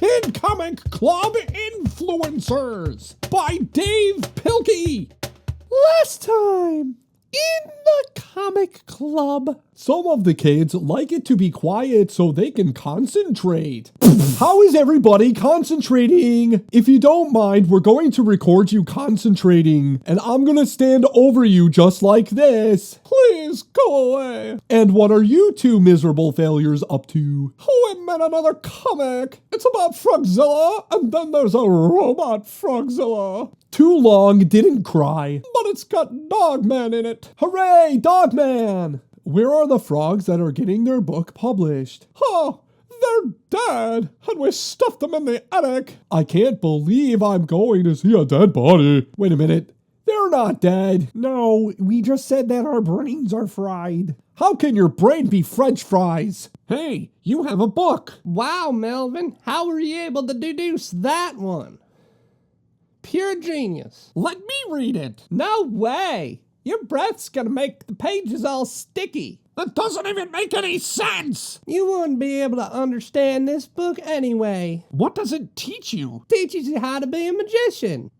Kid Comic Club Influencers by Dave Pilkey. Last time in the comic club, some of the kids like it to be quiet so they can concentrate. How is everybody concentrating? If you don't mind, we're going to record you concentrating, and I'm gonna stand over you just like this. Please go away. And what are you two miserable failures up to? Oh, I meant another comic. It's about Frogzilla, and then there's a robot Frogzilla. Too long, didn't cry, but it's got Dogman in it. Hooray, Dogman! Where are the frogs that are getting their book published? Oh, they're dead, and we stuffed them in the attic. I can't believe I'm going to see a dead body. Wait a minute, they're not dead. No, we just said that our brains are fried. How can your brain be French fries? Hey, you have a book. Wow, Melvin, how were you able to deduce that one? Pure genius. Let me read it. No way. Your breath's gonna make the pages all sticky. That doesn't even make any sense. You wouldn't be able to understand this book anyway. What does it teach you? Teaches you how to be a magician.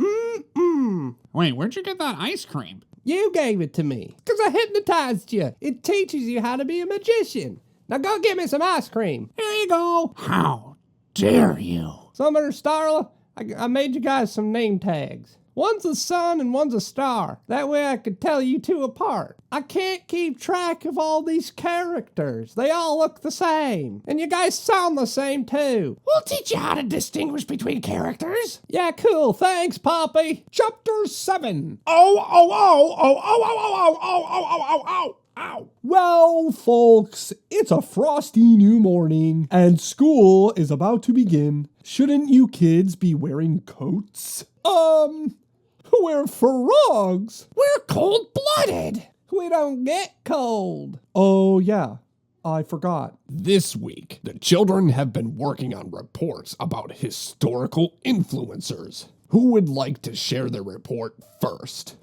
Wait, where'd you get that ice cream? You gave it to me, 'cause I hypnotized you. It teaches you how to be a magician. Now go get me some ice cream. Here you go. How dare you? Summer Starla, I made you guys some name tags. One's a sun and one's a star. That way I could tell you two apart. I can't keep track of all these characters. They all look the same. And you guys sound the same too. We'll teach you how to distinguish between characters. Yeah, cool. Thanks, Poppy. Chapter 7. Ow. Well, folks, it's a frosty new morning, and school is about to begin. Shouldn't you kids be wearing coats? We're frogs. We're cold-blooded. We don't get cold. Oh, yeah. I forgot. This week, the children have been working on reports about historical influencers. Who would like to share their report first?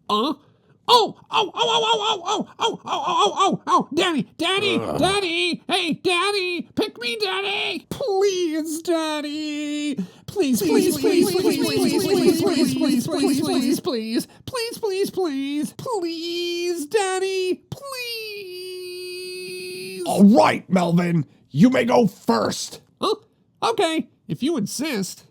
Daddy, hey, Daddy, pick me, Daddy, please, Daddy, please, Daddy, please. All right, Melvin, you may go first. Okay, if you insist.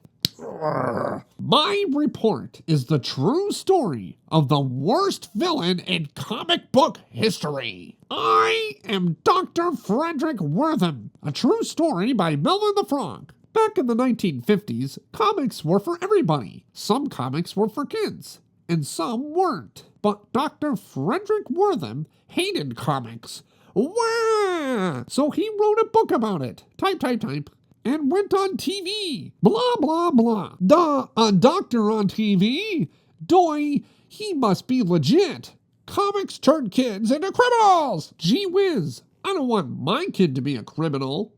My report is the true story of the worst villain in comic book history. I am Dr. Frederick Wortham, a true story by Melvin the Frog. Back in the 1950s, comics were for everybody. Some comics were for kids, and some weren't. But Dr. Frederick Wortham hated comics. Wah! So he wrote a book about it. Type. And went on TV. Blah, blah, blah. Duh, a doctor on TV? Doy, he must be legit. Comics turn kids into criminals. Gee whiz, I don't want my kid to be a criminal.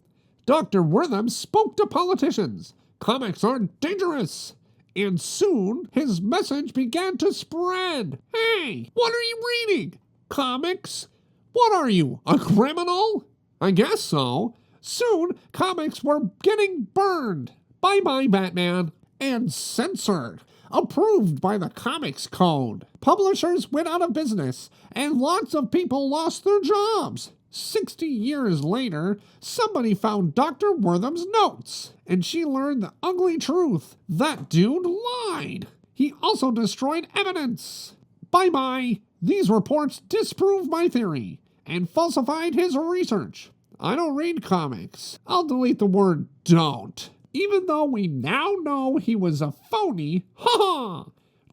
Dr. Wortham spoke to politicians. Comics are dangerous. And soon, his message began to spread. Hey, what are you reading? Comics? What are you, a criminal? I guess so. Soon, comics were getting burned. Bye-bye, Batman. And censored. Approved by the Comics Code. Publishers went out of business, and lots of people lost their jobs. 60 years later, somebody found Dr. Wortham's notes, and she learned the ugly truth. That dude lied. He also destroyed evidence. Bye-bye. These reports disprove my theory and falsified his research. I don't read comics. I'll delete the word don't. Even though we now know he was a phony,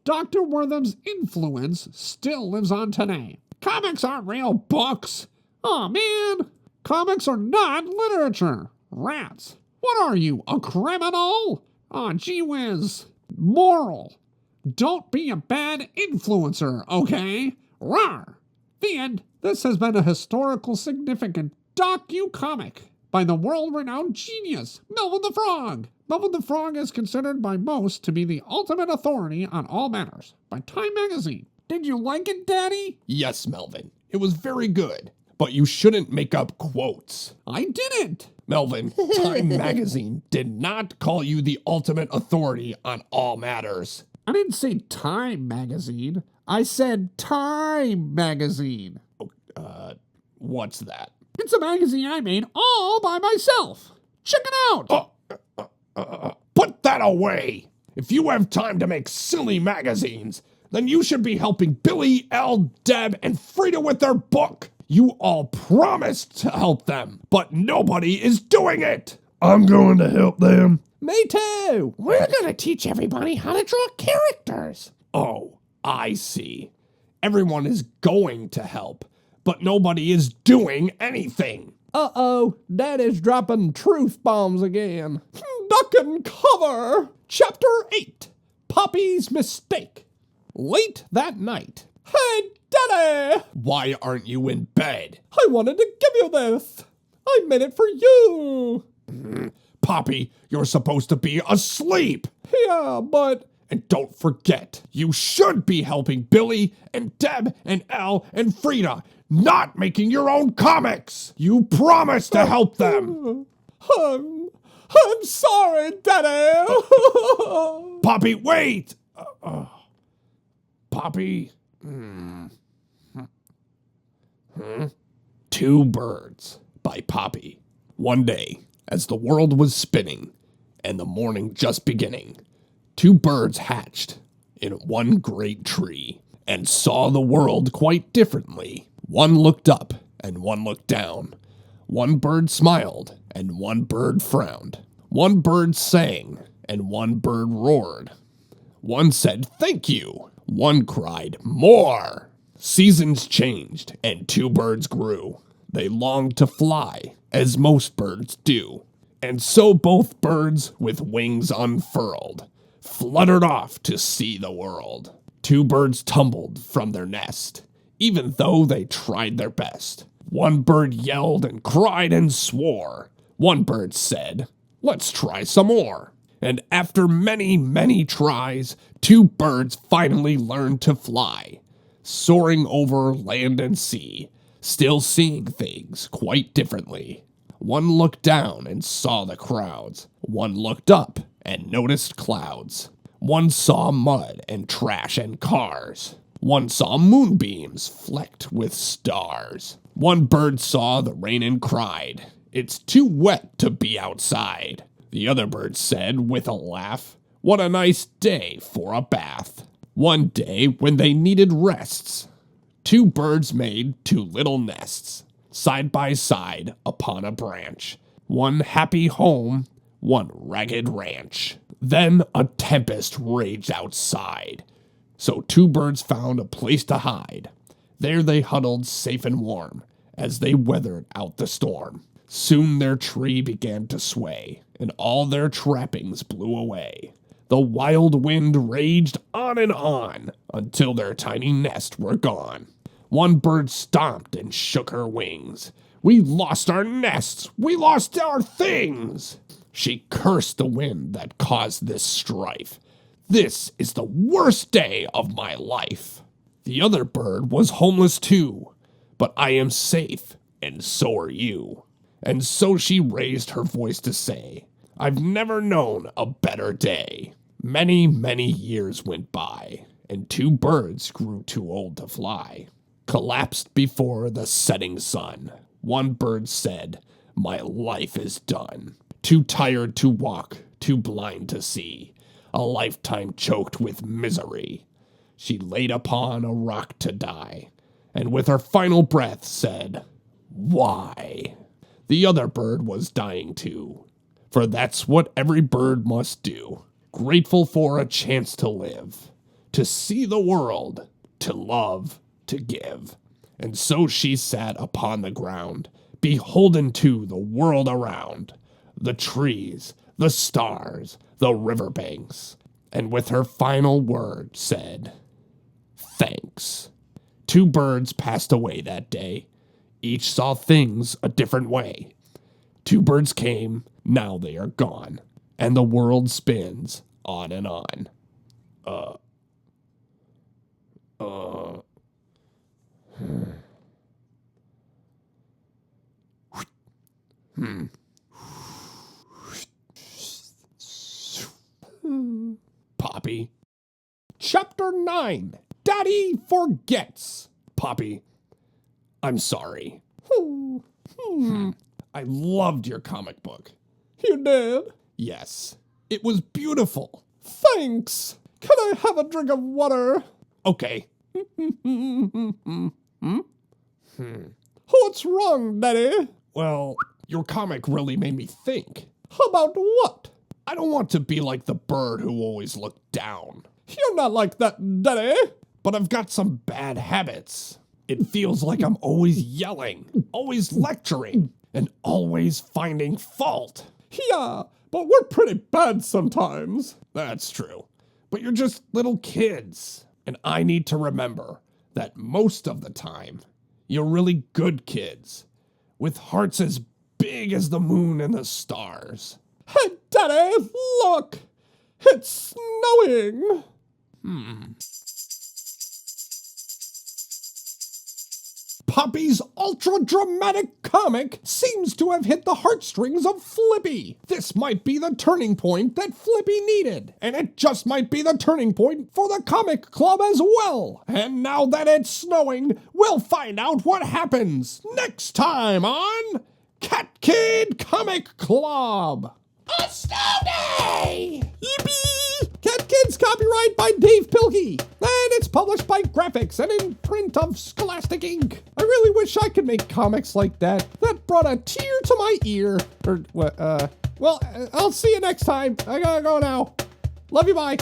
Dr. Wortham's influence still lives on today. Comics aren't real books. Oh man, comics are not literature. Rats. What are you, a criminal? Aw, gee whiz. Moral. Don't be a bad influencer, okay? Rawr. The end. This has been a historical significant docu-comic by the world-renowned genius, Melvin the Frog. Melvin the Frog is considered by most to be the ultimate authority on all matters by Time magazine. Did you like it, Daddy? Yes, Melvin. It was very good. But you shouldn't make up quotes. I didn't. Melvin, Time Magazine did not call you the ultimate authority on all matters. I didn't say Time Magazine. I said Time Magazine. What's that? It's a magazine I made all by myself. Check it out. Put that away! If you have time to make silly magazines, then you should be helping Billy, Elle, Deb, and Frida with their book. You all promised to help them, but nobody is doing it. I'm going to help them. Me too. We're gonna teach everybody how to draw characters. Oh, I see. Everyone is going to help, but nobody is doing anything. Uh-oh, Daddy's dropping truth bombs again. Duck and cover! Chapter 8, Poppy's Mistake. Late that night. Hey, Daddy! Why aren't you in bed? I wanted to give you this. I made it for you. Poppy, you're supposed to be asleep. Yeah, but... And don't forget, you should be helping Billy and Deb and Elle and Frida, not making your own comics. You promised to help them. I'm sorry, Daddy. Poppy, wait. Poppy. Two Birds by Poppy. One day, as the world was spinning and the morning just beginning, two birds hatched in one great tree and saw the world quite differently. One looked up and one looked down. One bird smiled and one bird frowned. One bird sang and one bird roared. One said, "Thank you." One cried, "More." Seasons changed and two birds grew. They longed to fly, as most birds do. And so both birds, with wings unfurled, fluttered off to see the world. Two birds tumbled from their nest, even though they tried their best. One bird yelled and cried and swore. One bird said, "Let's try some more." And after many, many tries, two birds finally learned to fly, soaring over land and sea, still seeing things quite differently. One looked down and saw the crowds. One looked up and noticed clouds. One saw mud and trash and cars. One saw moonbeams flecked with stars. One bird saw the rain and cried, "It's too wet to be outside." The other bird said with a laugh, "What a nice day for a bath." One day when they needed rests, two birds made two little nests, side by side upon a branch. One happy home, one ragged ranch. Then a tempest raged outside, so two birds found a place to hide. There they huddled safe and warm as they weathered out the storm. Soon their tree began to sway, and all their trappings blew away. The wild wind raged on and on until their tiny nests were gone. One bird stomped and shook her wings. "We lost our nests! We lost our things!" She cursed the wind that caused this strife. "This is the worst day of my life." The other bird was homeless too, but I am safe, and so are you. And so she raised her voice to say, "I've never known a better day." Many, many years went by, and two birds grew too old to fly, collapsed before the setting sun. One bird said, "My life is done." Too tired to walk, too blind to see, a lifetime choked with misery. She laid upon a rock to die, and with her final breath said, "Why?" The other bird was dying too, for that's what every bird must do, grateful for a chance to live, to see the world, to love, to give. And so she sat upon the ground, beholden to the world around, the trees, the stars, the riverbanks, and with her final word said, "Thanks." Two birds passed away that day. Each saw things a different way. Two birds came, now they are gone, and the world spins on and on. Poppy. Chapter 9. Daddy Forgets. Poppy, I'm sorry. I loved your comic book. You did? Yes, it was beautiful. Thanks. Can I have a drink of water? Okay. What's wrong, Daddy? Well, your comic really made me think. About what? I don't want to be like the bird who always looked down. You're not like that, Daddy. But I've got some bad habits. It feels like I'm always yelling, always lecturing, and always finding fault. Yeah, but we're pretty bad sometimes. That's true. But you're just little kids. And I need to remember that most of the time, you're really good kids with hearts as big as the moon and the stars. Hey, Daddy, look! It's snowing! Poppy's ultra-dramatic comic seems to have hit the heartstrings of Flippy. This might be the turning point that Flippy needed. And it just might be the turning point for the comic club as well. And now that it's snowing, we'll find out what happens next time on Cat Kid Comic Club. A snow day! Yippee! Cat Kids copyright by Dave Pilkey. And it's published by Graphics and in print of Scholastic Ink. I really wish I could make comics like that. That brought a tear to my ear. Well, I'll see you next time. I gotta go now. Love you, bye.